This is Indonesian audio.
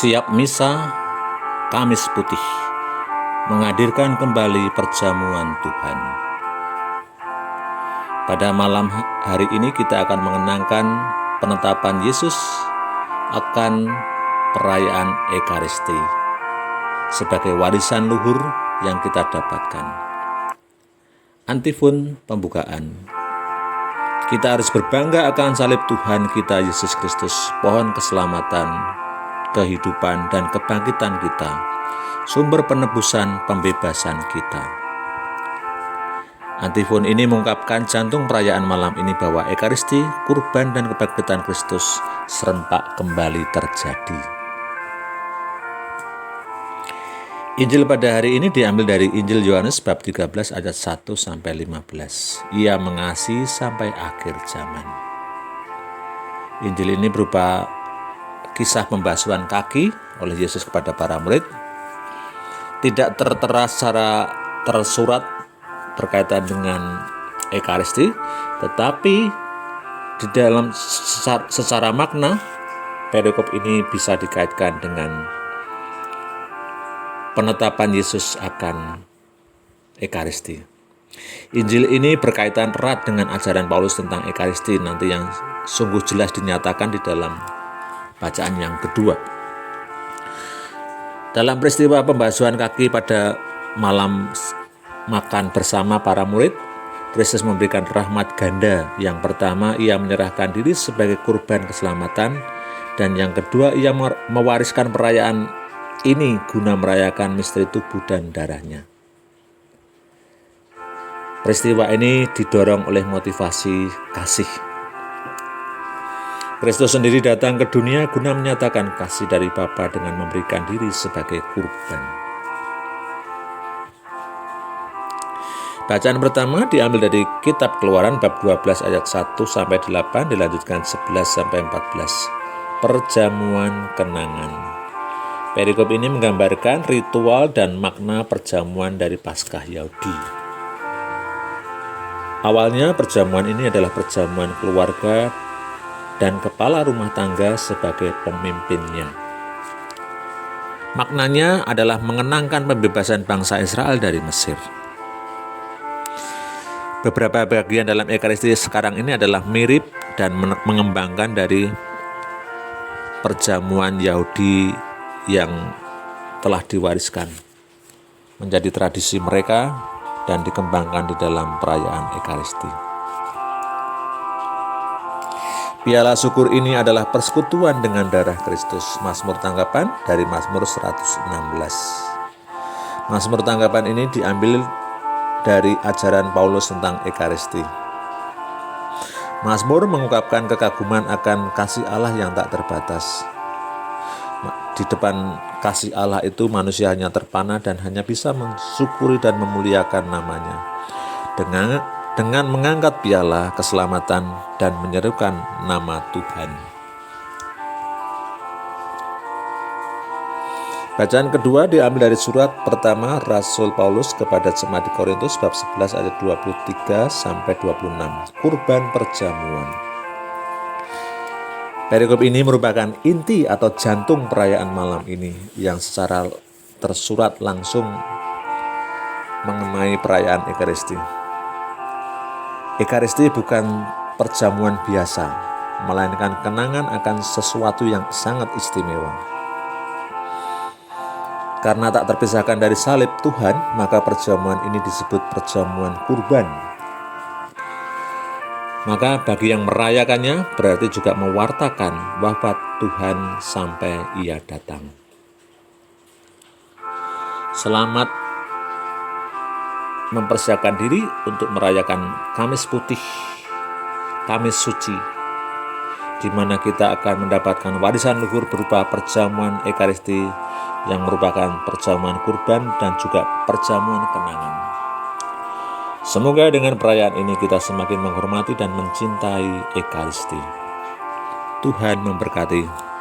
Siap Misa Kamis Putih menghadirkan kembali perjamuan Tuhan. Pada malam hari ini kita akan mengenangkan penetapan Yesus akan perayaan Ekaristi sebagai warisan luhur yang kita dapatkan. Antifon pembukaan. Kita harus berbangga akan salib Tuhan kita Yesus Kristus, pohon keselamatan, kehidupan dan kebangkitan kita, sumber penebusan pembebasan kita. Antifon ini mengungkapkan jantung perayaan malam ini bahwa Ekaristi, kurban dan kebangkitan Kristus serentak kembali terjadi. Injil pada hari ini diambil dari Injil Yohanes bab 13 ayat 1-15. Ia mengasihi sampai akhir zaman. Injil ini berupa kisah pembasuhan kaki oleh Yesus kepada para murid. Tidak tertera secara tersurat berkaitan dengan Ekaristi, tetapi di dalam secara makna perikop ini bisa dikaitkan dengan penetapan Yesus akan Ekaristi. Injil ini berkaitan erat dengan ajaran Paulus tentang Ekaristi nanti yang sungguh jelas dinyatakan di dalam bacaan yang kedua. Dalam peristiwa pembasuhan kaki pada malam makan bersama para murid, Kristus memberikan rahmat ganda. Yang pertama, ia menyerahkan diri sebagai kurban keselamatan, dan yang kedua, ia mewariskan perayaan ini guna merayakan misteri tubuh dan darahnya. Peristiwa ini didorong oleh motivasi kasih. Kristus sendiri datang ke dunia guna menyatakan kasih dari Bapa dengan memberikan diri sebagai kurban. Bacaan pertama diambil dari kitab Keluaran bab 12 ayat 1-8, dilanjutkan 11-14. Perjamuan kenangan. Perikop ini menggambarkan ritual dan makna perjamuan dari Paskah Yahudi. Awalnya perjamuan ini adalah perjamuan keluarga dan kepala rumah tangga sebagai pemimpinnya. Maknanya adalah mengenangkan pembebasan bangsa Israel dari Mesir. Beberapa bagian dalam Ekaristi sekarang ini adalah mirip dan mengembangkan dari perjamuan Yahudi yang telah diwariskan menjadi tradisi mereka dan dikembangkan di dalam perayaan Ekaristi. Piala syukur ini adalah persekutuan dengan darah Kristus. Mazmur tanggapan dari Mazmur 116. Mazmur tanggapan ini diambil dari ajaran Paulus tentang Ekaristi. Mazmur mengungkapkan kekaguman akan kasih Allah yang tak terbatas. Di depan kasih Allah itu manusia hanya terpana dan hanya bisa mensyukuri dan memuliakan namanya dengan mengangkat piala keselamatan dan menyerukan nama Tuhan. Bacaan kedua diambil dari surat pertama Rasul Paulus kepada jemaat di Korintus bab 11 ayat 23-26. Kurban perjamuan. Perikop ini merupakan inti atau jantung perayaan malam ini yang secara tersurat langsung mengenai perayaan Ekaristi. Ekaristi bukan perjamuan biasa, melainkan kenangan akan sesuatu yang sangat istimewa. Karena tak terpisahkan dari salib Tuhan, maka perjamuan ini disebut perjamuan kurban. Maka bagi yang merayakannya berarti juga mewartakan wafat Tuhan sampai Ia datang. Selamat mempersiapkan diri untuk merayakan Kamis Putih, Kamis Suci, di mana kita akan mendapatkan warisan luhur berupa perjamuan Ekaristi yang merupakan perjamuan kurban dan juga perjamuan kenangan. Semoga dengan perayaan ini kita semakin menghormati dan mencintai Ekaristi. Tuhan memberkati.